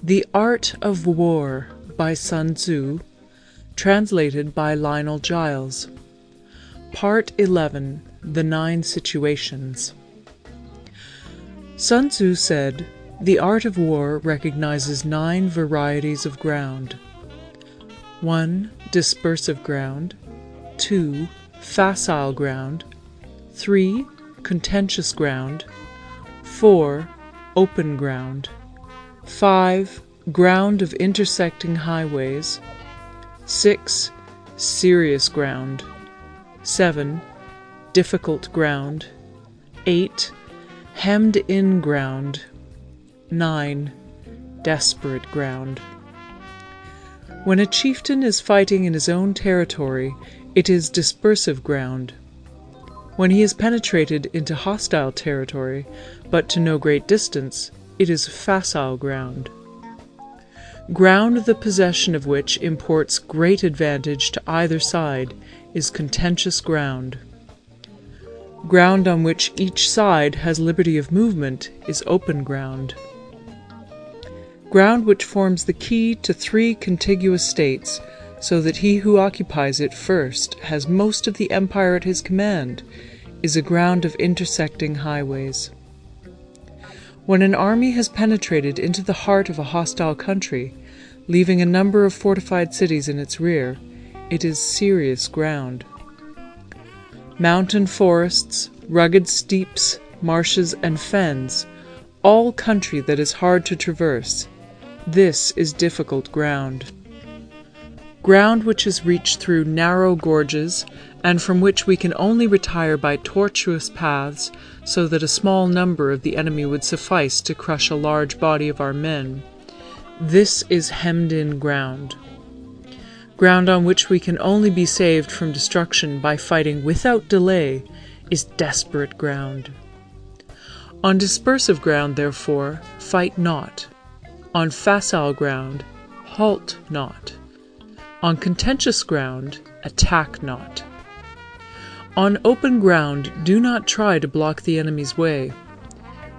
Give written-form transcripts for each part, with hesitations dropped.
The Art of War by Sun Tzu, translated by Lionel Giles. Part 11. The 9 Situations. Sun Tzu said, "The art of war recognizes 9 varieties of ground. 1. Dispersive ground. 2. Facile ground. 3. Contentious ground. 4. Open ground. 5. Ground of intersecting highways. 6. Serious ground. 7. Difficult ground. 8. Hemmed-in ground. 9. Desperate ground." When a chieftain is fighting in his own territory, it is dispersive ground. When he has penetrated into hostile territory, but to no great distance, it is facile ground. Ground the possession of which imports great advantage to either side is contentious ground. Ground on which each side has liberty of movement is open ground. Ground which forms the key to 3 contiguous states, so that he who occupies it first has most of the empire at his command, is a ground of intersecting highways. When an army has penetrated into the heart of a hostile country, leaving a number of fortified cities in its rear, it is serious ground. Mountain forests, rugged steeps, marshes, and fens, all country that is hard to traverse, this is difficult ground. Ground which is reached through narrow gorges, and from which we can only retire by tortuous paths, so that a small number of the enemy would suffice to crush a large body of our men, this is hemmed-in ground. Ground on which we can only be saved from destruction by fighting without delay is desperate ground. On dispersive ground, therefore, fight not. On facile ground, halt not. On contentious ground, attack not. On open ground, do not try to block the enemy's way.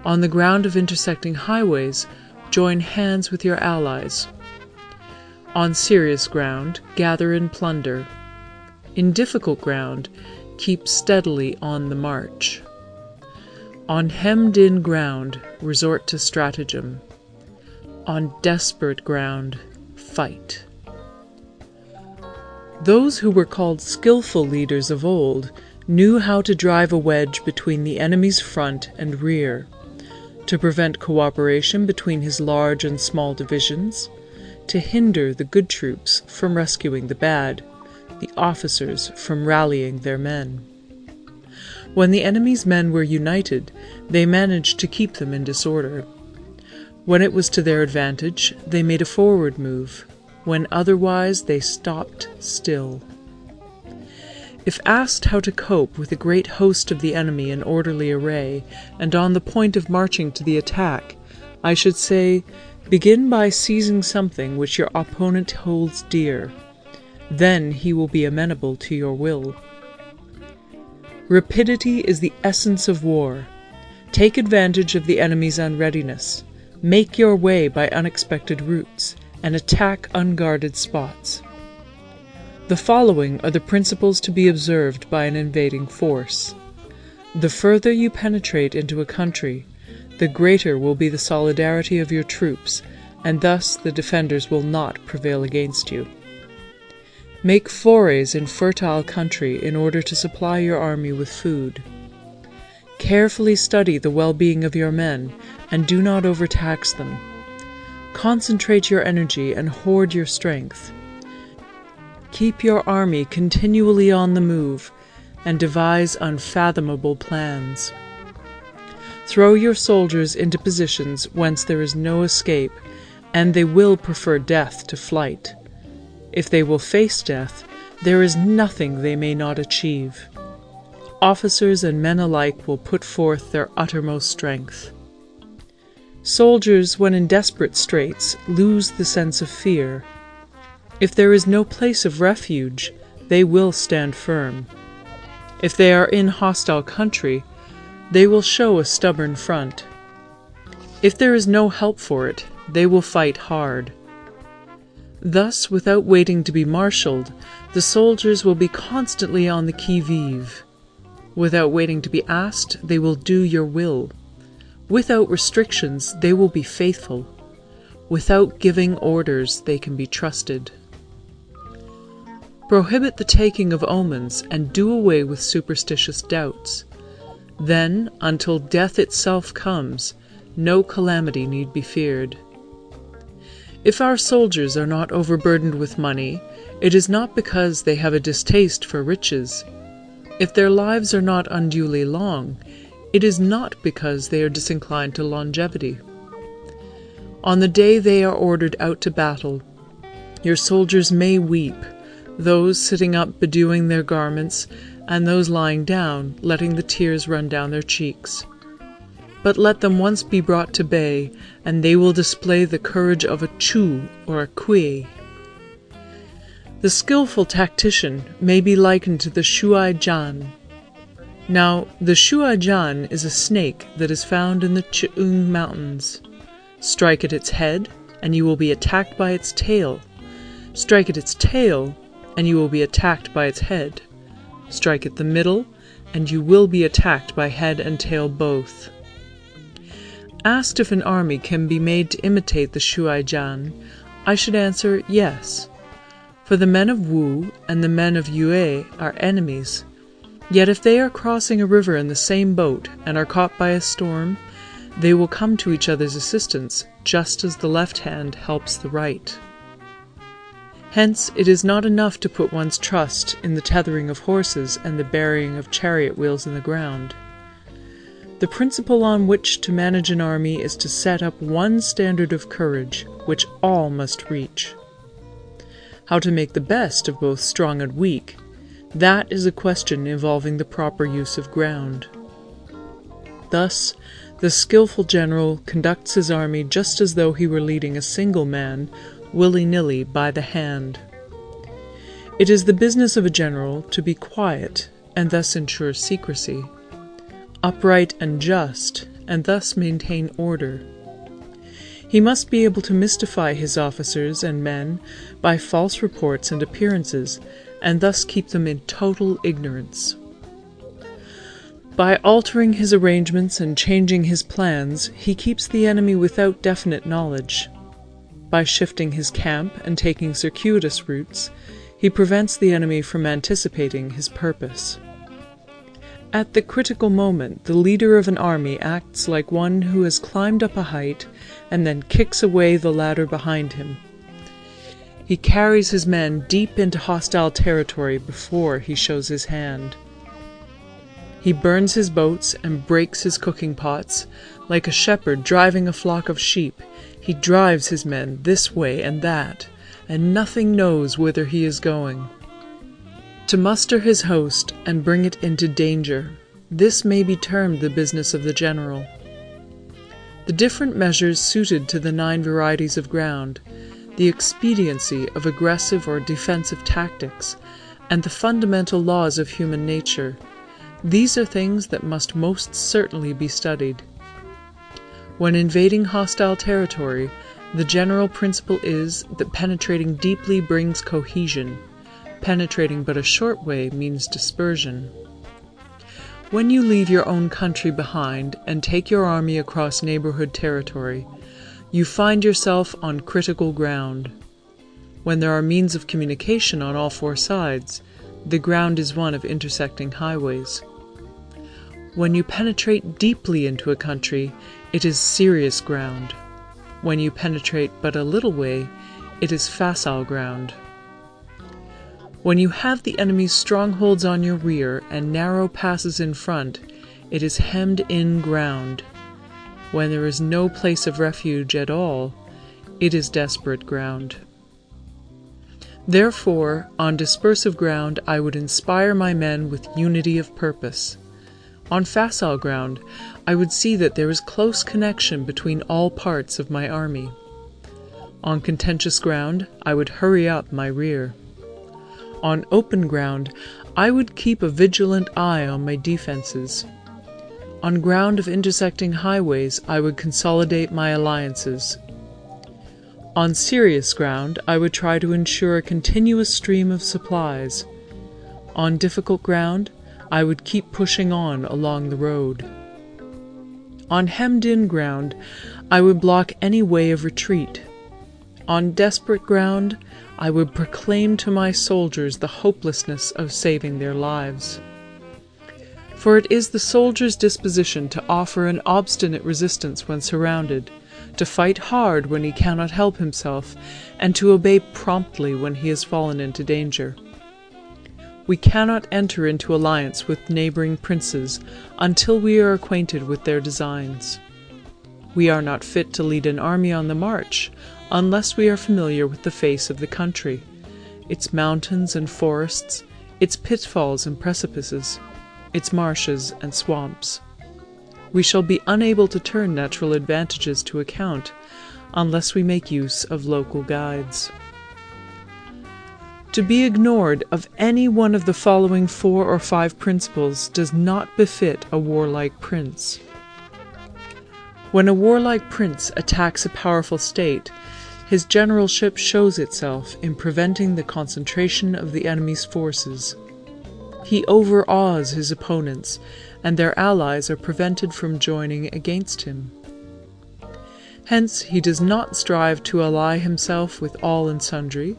On the ground of intersecting highways, join hands with your allies. On serious ground, gather in plunder. In difficult ground, keep steadily on the march. On hemmed-in ground, resort to stratagem. On desperate ground, fight. Those who were called skillful leaders of old knew how to drive a wedge between the enemy's front and rear, to prevent cooperation between his large and small divisions, to hinder the good troops from rescuing the bad, the officers from rallying their men. When the enemy's men were united, they managed to keep them in disorder. When it was to their advantage, they made a forward move. When otherwise, they stopped still. If asked how to cope with a great host of the enemy in orderly array, and on the point of marching to the attack, I should say, begin by seizing something which your opponent holds dear. Then he will be amenable to your will. Rapidity is the essence of war. Take advantage of the enemy's unreadiness. Make your way by unexpected routes, and attack unguarded spots. The following are the principles to be observed by an invading force. The further you penetrate into a country, the greater will be the solidarity of your troops, and thus the defenders will not prevail against you. Make forays in fertile country in order to supply your army with food. Carefully study the well-being of your men, and do not overtax them. Concentrate your energy and hoard your strength. Keep your army continually on the move, and devise unfathomable plans. Throw your soldiers into positions whence there is no escape, and they will prefer death to flight. If they will face death, there is nothing they may not achieve. Officers and men alike will put forth their uttermost strength. Soldiers, when in desperate straits, lose the sense of fear. If there is no place of refuge, they will stand firm. If they are in hostile country, they will show a stubborn front. If there is no help for it, they will fight hard. Thus, without waiting to be marshaled, the soldiers will be constantly on the qui-vive. Without waiting to be asked, they will do your will. Without restrictions, they will be faithful. Without giving orders, they can be trusted. Prohibit the taking of omens and do away with superstitious doubts. Then, until death itself comes, no calamity need be feared. If our soldiers are not overburdened with money, it is not because they have a distaste for riches. If their lives are not unduly long, it is not because they are disinclined to longevity. On the day they are ordered out to battle, your soldiers may weep, those sitting up bedewing their garments, and those lying down, letting the tears run down their cheeks. But let them once be brought to bay, and they will display the courage of a Chu or a Kui. The skillful tactician may be likened to the Shuai Jan. Now, the Shuai Jan is a snake that is found in the Cheung Mountains. Strike at its head, and you will be attacked by its tail. Strike at its tail, and you will be attacked by its head. Strike at the middle, and you will be attacked by head and tail both. Asked if an army can be made to imitate the Shuai Jan, I should answer yes. For the men of Wu and the men of Yue are enemies. Yet if they are crossing a river in the same boat and are caught by a storm, they will come to each other's assistance, just as the left hand helps the right. Hence, it is not enough to put one's trust in the tethering of horses and the burying of chariot wheels in the ground. The principle on which to manage an army is to set up one standard of courage, which all must reach. How to make the best of both strong and weak, that is a question involving the proper use of ground. Thus, the skillful general conducts his army just as though he were leading a single man, willy-nilly by the hand. It is the business of a general to be quiet, and thus ensure secrecy, upright and just, and thus maintain order. He must be able to mystify his officers and men by false reports and appearances, and thus keep them in total ignorance. By altering his arrangements and changing his plans, he keeps the enemy without definite knowledge. By shifting his camp and taking circuitous routes, he prevents the enemy from anticipating his purpose. At the critical moment, the leader of an army acts like one who has climbed up a height and then kicks away the ladder behind him. He carries his men deep into hostile territory before he shows his hand. He burns his boats and breaks his cooking pots. Like a shepherd driving a flock of sheep, he drives his men this way and that, and nothing knows whither he is going. To muster his host and bring it into danger, this may be termed the business of the general. The different measures suited to the 9 varieties of ground, the expediency of aggressive or defensive tactics, and the fundamental laws of human nature, these are things that must most certainly be studied. When invading hostile territory, the general principle is that penetrating deeply brings cohesion. Penetrating but a short way means dispersion. When you leave your own country behind and take your army across neighborhood territory, you find yourself on critical ground. When there are means of communication on all 4 sides, the ground is one of intersecting highways. When you penetrate deeply into a country, it is serious ground. When you penetrate but a little way, it is facile ground. When you have the enemy's strongholds on your rear and narrow passes in front, it is hemmed-in ground. When there is no place of refuge at all, it is desperate ground. Therefore, on dispersive ground, I would inspire my men with unity of purpose. On facile ground, I would see that there is close connection between all parts of my army. On contentious ground, I would hurry up my rear. On open ground, I would keep a vigilant eye on my defenses. On ground of intersecting highways, I would consolidate my alliances. On serious ground, I would try to ensure a continuous stream of supplies. On difficult ground, I would keep pushing on along the road. On hemmed-in ground, I would block any way of retreat. On desperate ground, I would proclaim to my soldiers the hopelessness of saving their lives. For it is the soldier's disposition to offer an obstinate resistance when surrounded, to fight hard when he cannot help himself, and to obey promptly when he has fallen into danger. We cannot enter into alliance with neighboring princes until we are acquainted with their designs. We are not fit to lead an army on the march unless we are familiar with the face of the country, its mountains and forests, its pitfalls and precipices, its marshes and swamps. We shall be unable to turn natural advantages to account unless we make use of local guides. To be ignored of any one of the following 4 or 5 principles does not befit a warlike prince. When a warlike prince attacks a powerful state, his generalship shows itself in preventing the concentration of the enemy's forces. He overawes his opponents, and their allies are prevented from joining against him. Hence he does not strive to ally himself with all and sundry,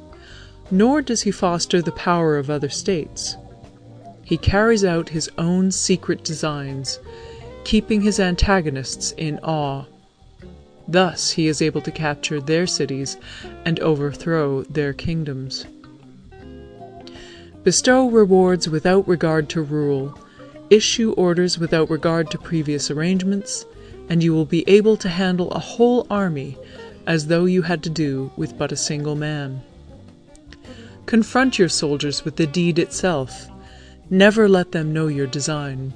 nor does he foster the power of other states. He carries out his own secret designs, keeping his antagonists in awe. Thus he is able to capture their cities and overthrow their kingdoms. Bestow rewards without regard to rule, issue orders without regard to previous arrangements, and you will be able to handle a whole army as though you had to do with but a single man. Confront your soldiers with the deed itself. Never let them know your design.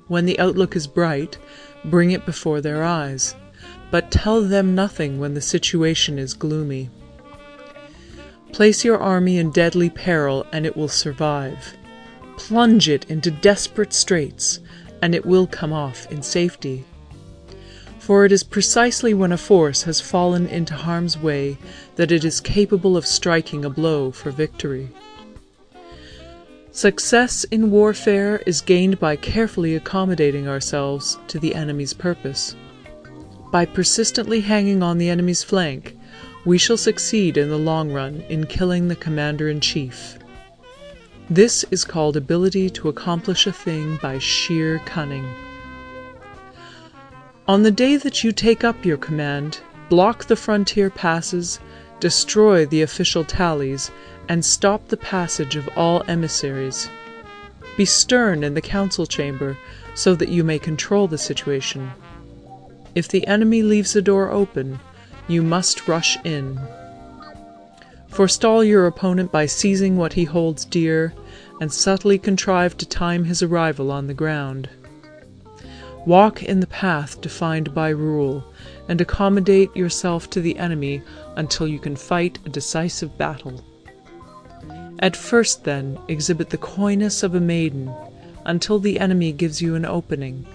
When the outlook is bright, bring it before their eyes, but tell them nothing when the situation is gloomy. Place your army in deadly peril, and it will survive. Plunge it into desperate straits, and it will come off in safety. For it is precisely when a force has fallen into harm's way that it is capable of striking a blow for victory. Success in warfare is gained by carefully accommodating ourselves to the enemy's purpose. By persistently hanging on the enemy's flank, we shall succeed in the long run in killing the commander-in-chief. This is called ability to accomplish a thing by sheer cunning. On the day that you take up your command, block the frontier passes, destroy the official tallies, and stop the passage of all emissaries. Be stern in the council chamber so that you may control the situation. If the enemy leaves the door open, you must rush in. Forestall your opponent by seizing what he holds dear, and subtly contrive to time his arrival on the ground. Walk in the path defined by rule, and accommodate yourself to the enemy until you can fight a decisive battle. At first, then, exhibit the coyness of a maiden, until the enemy gives you an opening.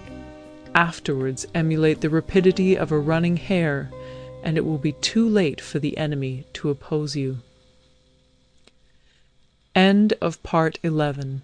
Afterwards, emulate the rapidity of a running hare, and it will be too late for the enemy to oppose you. End of Part 11.